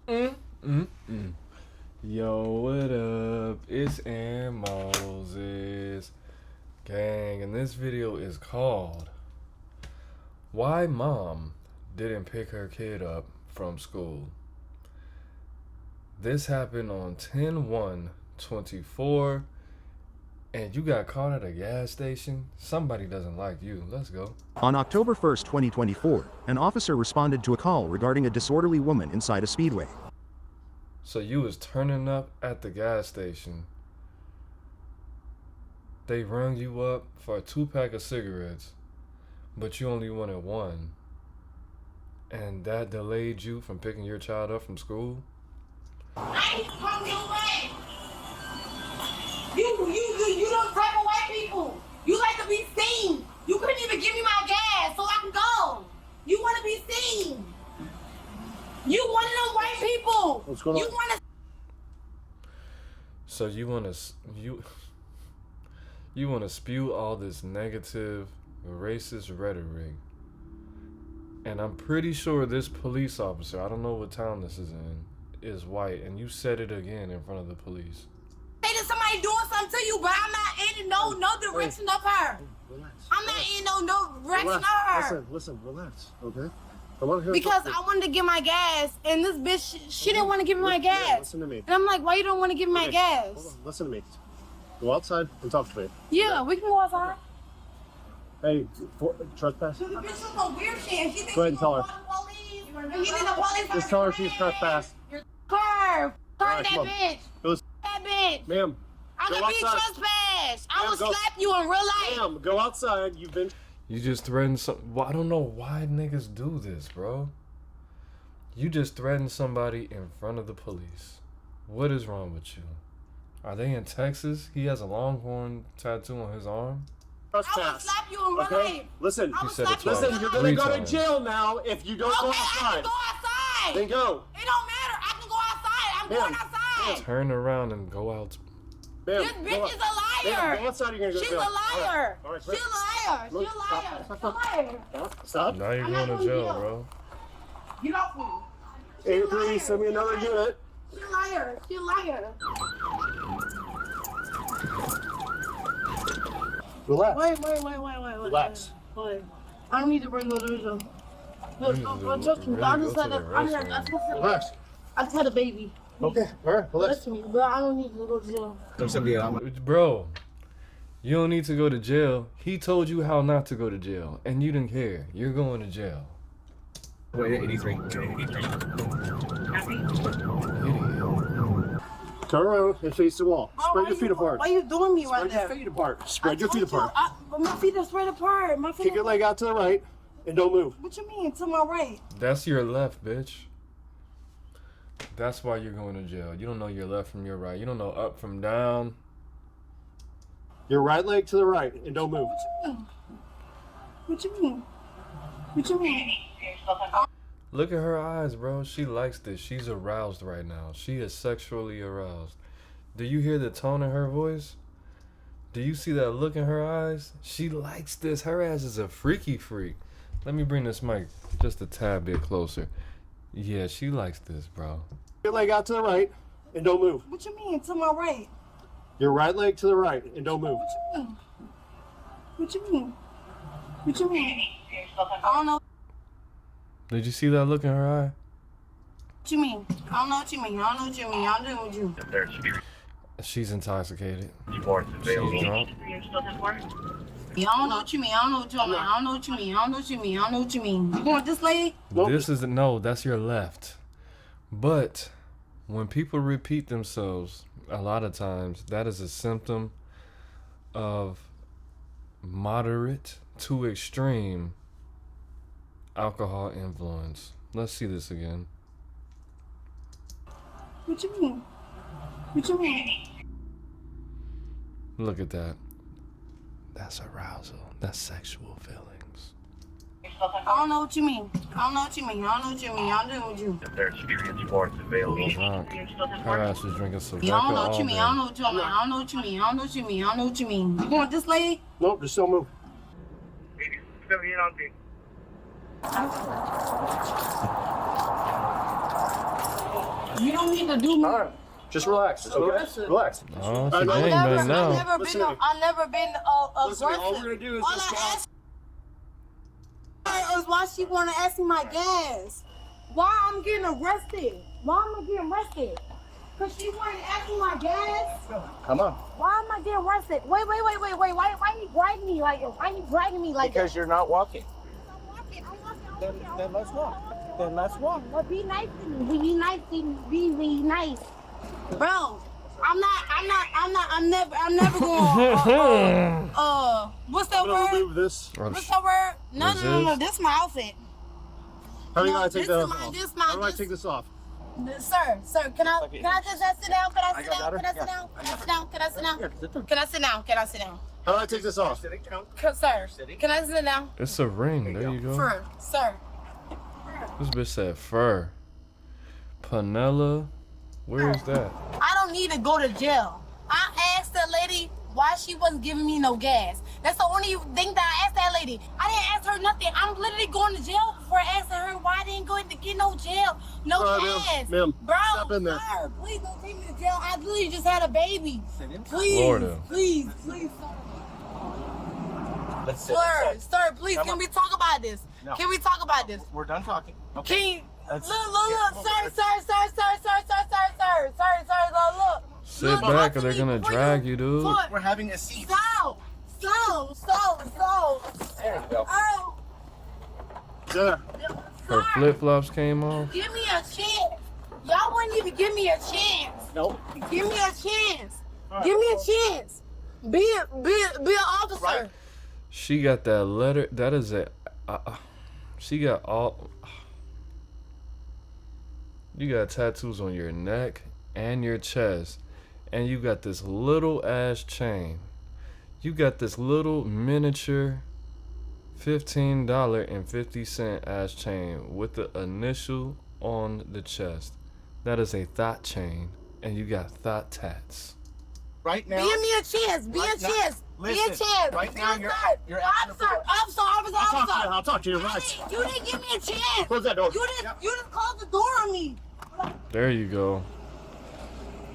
Mm, mm, mm. Yo, what up? It's Aaron Moses. Gang, and this video is called Why Mom Didn't Pick Her Kid Up from School. This happened on 10/1/24, and you got caught at a gas station? Somebody doesn't like you. Let's go. On October 1st, 2024, an officer responded to a call regarding a disorderly woman inside a speedway. So you was turning up at the gas station. They rung you up for a 2-pack of cigarettes, but you only wanted one. And that delayed you from picking your child up from school? I ain't from your way. You don't type of white people. You like to be seen. You couldn't even give me my gas so I can go. You want to be seen. You one of them white people. What's going on? You want to. So you want to spew all this negative, racist rhetoric. And I'm pretty sure this police officer, I don't know what town this is in, is white, and you said it again in front of the police. Say that somebody doing something to you, but I'm not in no direction of her. Relax. I'm not in no direction of her. Listen, relax, okay? Come on here. Because I wanted to get my gas, and this bitch, she didn't want to give me my gas. Listen to me. And I'm like, why you don't want to give me my gas? Hold on, listen to me. Go outside and talk to me. Yeah, we can go outside. Hey, trespass? So the bitch was on weird shit, and she thinks Go ahead and she's tell gonna her. call the police. And you think the police Just tell her she's trespassed. Car Alright, that come on. bitch. Go, That bitch. ma'am, I go could be outside. trespassed. I Ma'am, will go. slap you in real life. ma'am, go outside. You've been. You just threatened some. Well, I don't know why niggas do this, bro. You just threatened somebody in front of the police. What is wrong with you? Are they in Texas? He has a Longhorn tattoo on his arm. I will Trespass. slap you in real life. Okay? Listen, I You will said slap it you in twice. real listen, you're life. gonna go to times. jail now if you don't go Okay, I outside. can go outside. Then go. It don't matter. I can go outside. I'm Ma'am, going outside. Turn around and go out. Ma'am, This go bitch out. is a Ma'am, liar. go outside. You're gonna go to She's a jail. liar. All right, She's a liar. She's a liar. She's a liar. Stop. Now you're I'm going not to jail, going to bro. Get off me. 83, send me another unit. She's a liar. She's a liar. Relax. Wait. Relax. Wait. I don't need to bring no reason. You need to Trust me. really I go just to had the a restroom. Relax. I just had a baby. Okay. All right. Relax. Listen to me, but I don't need to go to jail. Bro, you don't need to go to jail. He told you how not to go to jail, and you didn't care. You're going to jail. Wait, 83. Idiot. Turn around and face the wall. Bro, Spread why your feet you- apart. Why you doing me right Spread your there? feet apart. Spread your feet apart. But my feet are spread apart. My feet Kick your leg out to the right and don't move. What you mean? To my right. That's your left, bitch. That's why you're going to jail. You don't know your left from your right. You don't know up from down. Your right leg to the right and don't move. What you mean? What you mean? Look at her eyes, bro. She likes this. She's aroused right now. She is sexually aroused. Do you hear the tone in her voice? Do you see that look in her eyes? She likes this. Her ass is a freaky freak. Let me bring this mic just a tad bit closer. Yeah, she likes this, bro. Your leg out to the right and don't move. What you mean? To my right. Your right leg to the right and don't move. What you mean? What you mean? What you mean? I don't know Did you see that look in her eye? what you mean. I don't know what you mean. I don't know what you mean. I don't know what you mean. She's intoxicated. She's drunk. She's drunk. Yeah, I don't know what you mean. I don't know what you mean. I don't know what you mean. I don't know what you mean. I don't know what you mean. You want this lady? Nope. This is no, that's your left. But when people repeat themselves, a lot of times that is a symptom of moderate to extreme alcohol influence. Let's see this again. What you mean? What you mean? Look at that. That's arousal. That's sexual feelings. I don't know what you mean. I don't know what you mean. I don't know what you mean. I don't know what you mean. If there's experience sports available. Drunk. Her ass was drinking Soveka Yeah, I don't know what all you mean. I don't know what you mean. I don't know what you mean. I don't know what you mean. I don't know what you mean. You want this lady? Nope, just don't move. You don't need to do me. All right. Just relax. Okay? Relax. Oh, she I've gang I've bang now. never Listen been. to me. I've never been Listen to me. All we're aggressive. gonna do is All just I asked her is why she wanna ask me my gas. Why I'm getting arrested? Why am I getting arrested? Cause she wanted to ask me my gas. Come on. Why am I getting arrested? Wait. Why you dragging me like? Why you dragging me like Because that? you're not walking. I'm walking. Then let's walk. Then let's walk. But be nice to me. Be nice to me. Be nice, bro. I'm never going. What's that I'm gonna word? remove this. What's that word? No. This is my outfit. How do you No, gotta take this that is off? mine, this is How do I mine, take this off? Sir, can I just sit down? Can I sit got down? her. Can I sit down? Can I sit down? Can I sit down? Can I sit down? Can I sit down? How do I take this off? Sir, can I sit down? It's a ring. There you go. Sir. This bitch said fur. Panella. Where is that? I don't need to go to jail. I asked the lady why she wasn't giving me no gas. That's the only thing that I asked that lady. I didn't ask her nothing. I'm literally going to jail for asking her why I didn't go to get no jail, no gas. Ma'am, Bro, step in there. sir, please don't take me to jail. I literally just had a baby. Please, Florida. please, sir, please, can we talk about this? No. Can we talk about this? We're done talking. Can you, That's- look, sir, look. Sit Look, back or look they're to gonna me, drag you, dude. Look. We're having a seat. Stop. There you go. Oh, There. Her sir, flip flops came off. give me a chance. Y'all wouldn't even give me a chance. Nope. Give me a chance. All right. Give me a chance. Be an officer. Right. She got that letter. That is a. She got all. You got tattoos on your neck and your chest, and you got this little ass chain. You got this little miniature $15.50 ass chain with the initial on the chest. That is a thought chain, and you got thought tats. Right now. Give me a chance. Be a Right now- chance. Be a listen, chance. right Be now a you're chance. acting a fool. Officer. I'll talk to you. Relax. You didn't give me a chance. Close that door. You didn't close the door on me. There you go.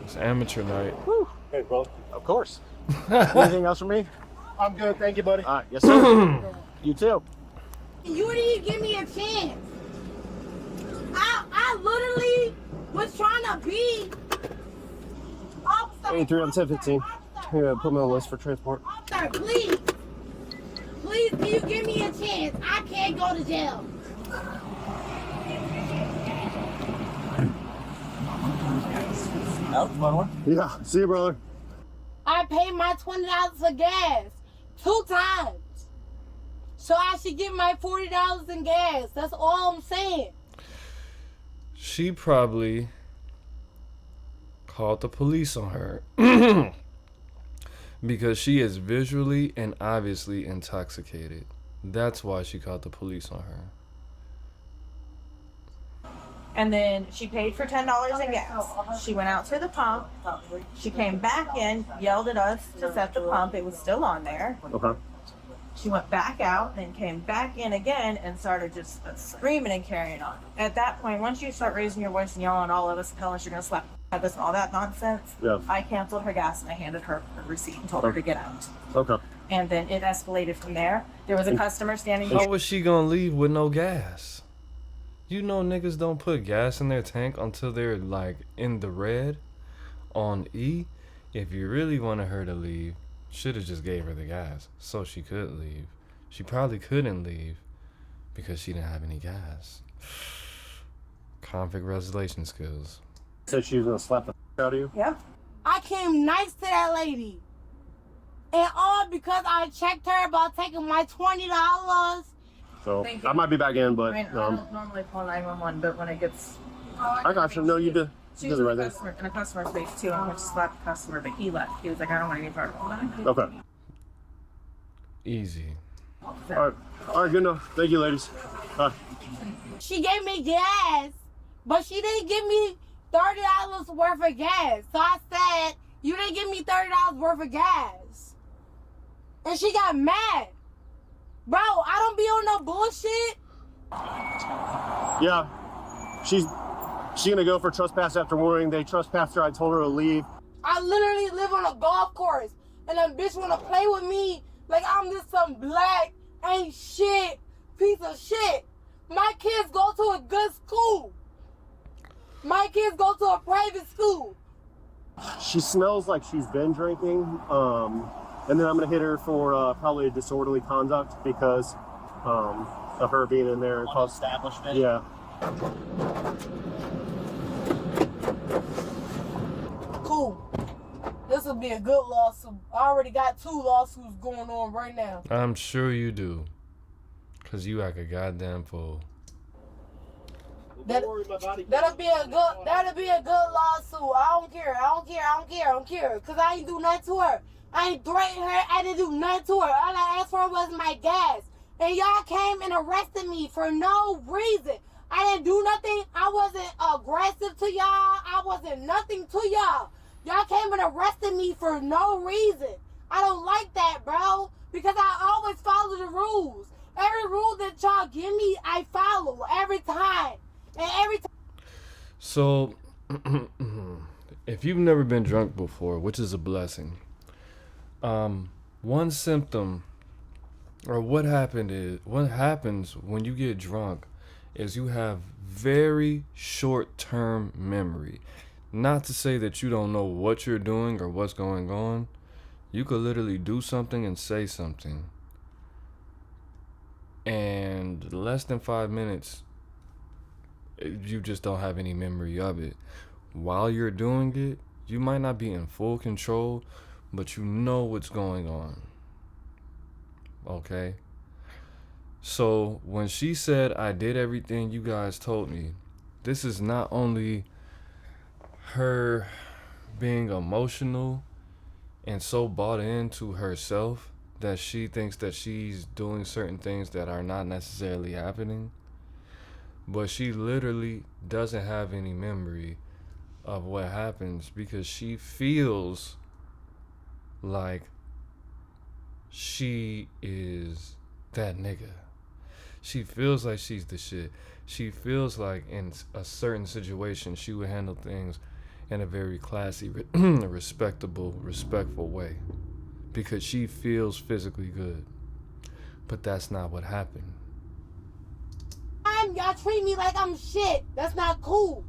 It's amateur night. Hey, bro. Of course. Anything else for me? I'm good. Thank you, buddy. All right. Yes, sir. You too. You didn't give me a chance. I literally was trying to be. Officer. 83 on 1015. Here, put me on the list for transport. Officer, please. Please, can you give me a chance? I can't go to jail. Yeah. See you, brother. I paid my $20 for gas 2 times. So I should get my $40 in gas. That's all I'm saying. She probably called the police on her because she is visually and obviously intoxicated. That's why she called the police on her. And then she paid for $10 in gas. She went out to the pump. She came back in, yelled at us to set the pump. It was still on there. Okay. She went back out, then came back in again and started just screaming and carrying on. At that point, once you start raising your voice and yelling at all of us and telling us you're going to slap us and all that nonsense, Yeah. I canceled her gas and I handed her a receipt and told her to get out. Okay. And then it escalated from there. There was a customer standing How was she gonna leave with no gas? You know niggas don't put gas in their tank until they're like in the red on E. If you really wanted her to leave, should have just gave her the gas so she could leave. She probably couldn't leave because she didn't have any gas. Conflict resolution skills. Said she was gonna slap the out of you. Yeah. I came nice to that lady. And all because I checked her about taking my $20. So Thank you. I might be back in, I but mean, I don't normally call 911, but when it gets... I got you. No, you did. She You was did it right in a there. customer, in a customer's face too. I went to slap the customer, but he left. He was like, I don't want any part of that. Okay. Easy. All right. All right. Good enough. Thank you, ladies. She gave me gas, but she didn't give me $30 worth of gas. So I said, you didn't give me $30 worth of gas. And she got mad. Bro, I don't be on no bullshit. Yeah. She's gonna go for trespass after warning. They trespassed her. I told her to leave. I literally live on a golf course, and a bitch wanna play with me like I'm just some black ain't shit piece of shit. My kids go to a good school. My kids go to a private school. She smells like she's been drinking. And then I'm gonna hit her for probably disorderly conduct because of her being in there. Establishment. Yeah. Cool. This will be a good lawsuit. I already got 2 lawsuits going on right now. I'm sure you do. Cause you like a goddamn fool. That'll be a good lawsuit. I don't care. Cause I ain't do nothing to her. I ain't threatened her. I didn't do nothing to her. All I asked for was my gas. And y'all came and arrested me for no reason. I didn't do nothing. I wasn't aggressive to y'all. I wasn't nothing to y'all. Y'all came and arrested me for no reason. I don't like that, bro. Because I always follow the rules. Every rule that y'all give me, I follow every time. And every time. So, if you've never been drunk before, which is a blessing, one symptom, or what happens when you get drunk, is you have very short-term memory. Not to say that you don't know what you're doing or what's going on. You could literally do something and say something, and less than 5 minutes, you just don't have any memory of it. While you're doing it, you might not be in full control, but you know what's going on. Okay? So when she said, I did everything you guys told me, this is not only her being emotional and so bought into herself that she thinks that she's doing certain things that are not necessarily happening, but she literally doesn't have any memory of what happens because she feels like she is that nigga. She feels like she's the shit. She feels like in a certain situation she would handle things in a very classy, respectable, respectful way because she feels physically good. But that's not what happened. Y'all treat me like I'm shit. That's not cool.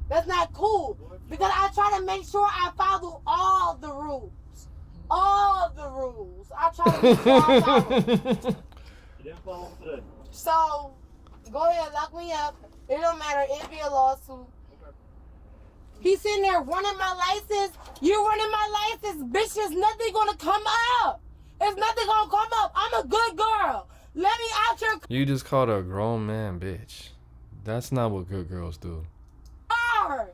That's not cool. Because I try to make sure I follow all the rules. All the rules. I try to make sure I follow. So, go ahead, lock me up. It don't matter. It'll be a lawsuit. He's sitting there running my license. You're running my license. Bitch, there's nothing gonna come up. There's nothing gonna come up. I'm a good girl. Let me out your You just called a grown man bitch. That's not what good girls do. car.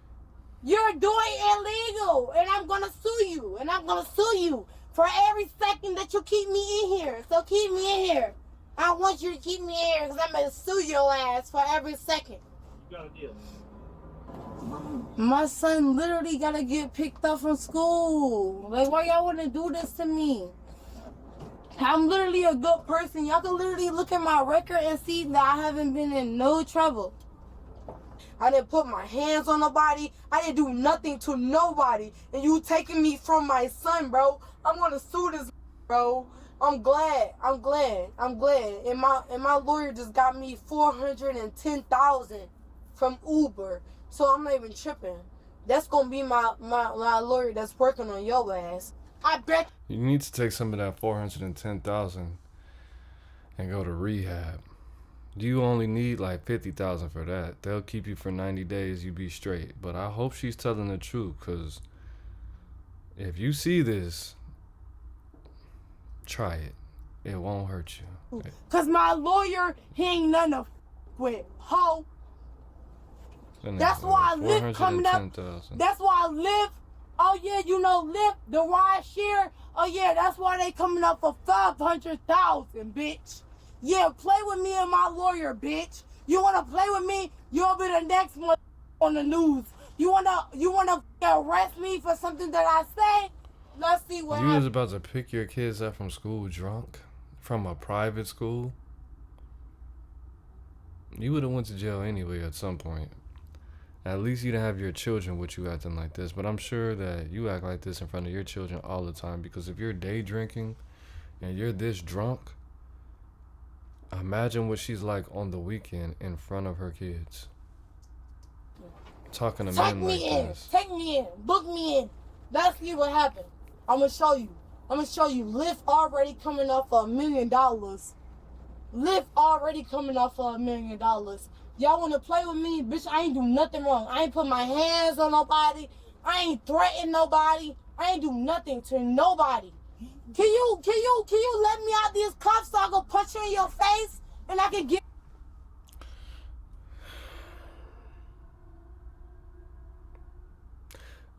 You're doing illegal, and I'm gonna sue you. And I'm gonna sue you for every second that you keep me in here. So keep me in here. I want you to keep me in here because I'm gonna sue your ass for every second. You got a deal. My son literally gotta get picked up from school. Like, why y'all wanna do this to me? I'm literally a good person. Y'all can literally look at my record and see that I haven't been in no trouble. I didn't put my hands on nobody. I didn't do nothing to nobody. And you taking me from my son, bro. I'm gonna sue this, bro. I'm glad. And my lawyer just got me $410,000 from Uber. So I'm not even tripping. That's gonna be my lawyer that's working on your ass. I bet You need to take some of that $410,000 and go to rehab. You only need like $50,000 for that. They'll keep you for 90 days. You be straight. But I hope she's telling the truth, because if you see this, try it. It won't hurt you. Cause my lawyer, he ain't nothing to with. Ho. That's why LYFT coming up. That's why LYFT. Oh yeah, you know LYFT, the ride share. Oh yeah, that's why they coming up for 500,000, bitch. Yeah, play with me and my lawyer, bitch. You wanna play with me? You'll be the next one on the news. You wanna arrest me for something that I say? Let's see what You was happens. about to pick your kids up from school drunk? From a private school? You would have went to jail anyway at some point. At least you didn't have your children with you acting like this. But I'm sure that you act like this in front of your children all the time. Because if you're day drinking and you're this drunk, imagine what she's like on the weekend in front of her kids. Talking to Take men me like in. this. Take me in. Book me in. Let's see what happened. I'm going to show you. I'm going to show you. Lyft already coming off $1 million. Lyft already coming off $1 million. Y'all want to play with me? Bitch, I ain't do nothing wrong. I ain't put my hands on nobody. I ain't threaten nobody. I ain't do nothing to nobody. Can you let me out these cuffs so I can punch you in your face and I can get...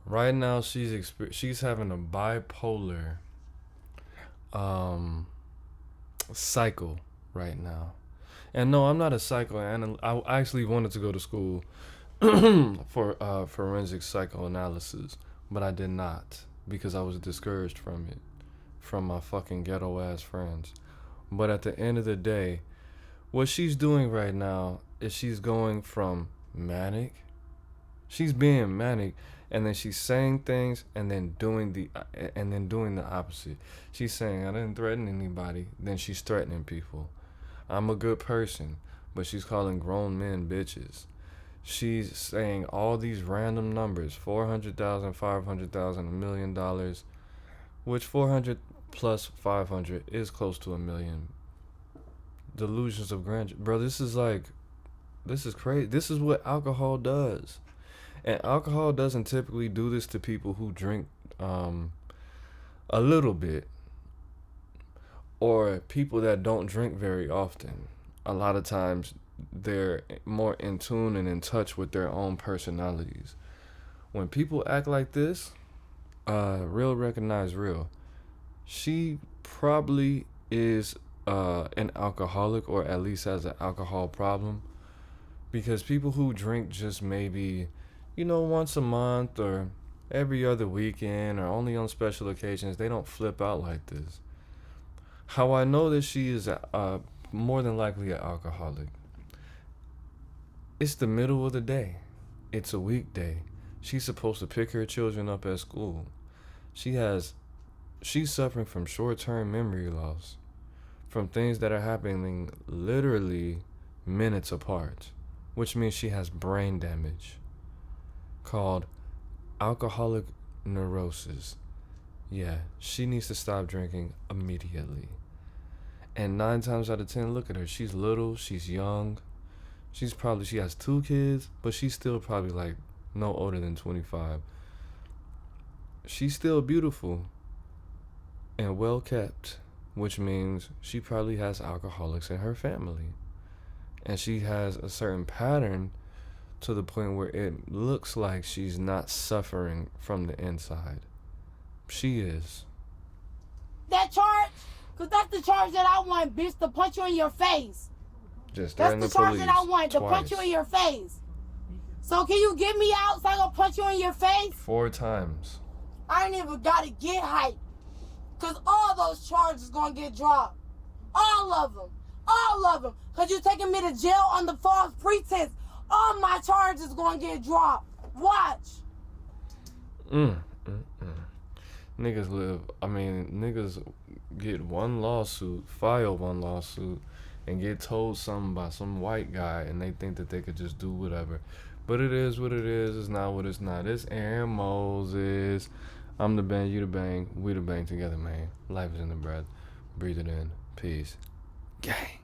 Right now, she's having a bipolar cycle right now. And no, I'm not a psychoanalyst. I actually wanted to go to school for forensic psychoanalysis, but I did not because I was discouraged from it, from my fucking ghetto ass friends. But at the end of the day, what she's doing right now is she's going from manic. She's being manic, and then she's saying things and then doing the opposite. She's saying I didn't threaten anybody, then she's threatening people. I'm a good person, but she's calling grown men bitches. She's saying all these random numbers, 400,000, 500,000, $1 million, which 400 plus 500 is close to $1 million. Delusions of grandeur. Bro, this is crazy. This is what alcohol does. And alcohol doesn't typically do this to people who drink a little bit, or people that don't drink very often. A lot of times they're more in tune and in touch with their own personalities. When people act like this, real recognize real. She probably is an alcoholic, or at least has an alcohol problem, because people who drink just maybe, once a month or every other weekend or only on special occasions, they don't flip out like this. How I know that she is more than likely an alcoholic. It's the middle of the day. It's a weekday. She's supposed to pick her children up at school. She's suffering from short-term memory loss, from things that are happening literally minutes apart, which means she has brain damage called alcoholic neurosis. Yeah, she needs to stop drinking immediately. And 9 times out of 10, look at her. She's little, she's young. She has 2 kids, but she's still probably like no older than 25. She's still beautiful and well kept, which means she probably has alcoholics in her family. And she has a certain pattern to the point where it looks like she's not suffering from the inside. She is. That charge? Because that's the charge that I want, bitch, to punch you in your face. Just That's the charge that I want, to twice. punch you in your face. So can you get me out so I can punch you in your face? 4 times. I ain't even got to get hyped. Because all those charges going to get dropped. All of them. All of them. Because you taking me to jail on the false pretense. All my charges going to get dropped. Watch. Niggas get file one lawsuit, and get told something by some white guy, and they think that they could just do whatever. But it is what it is. It's not what it's not. It's Aaron Moses. I'm the bang, you the bang. We the bang together, man. Life is in the breath. Breathe it in. Peace. Gang.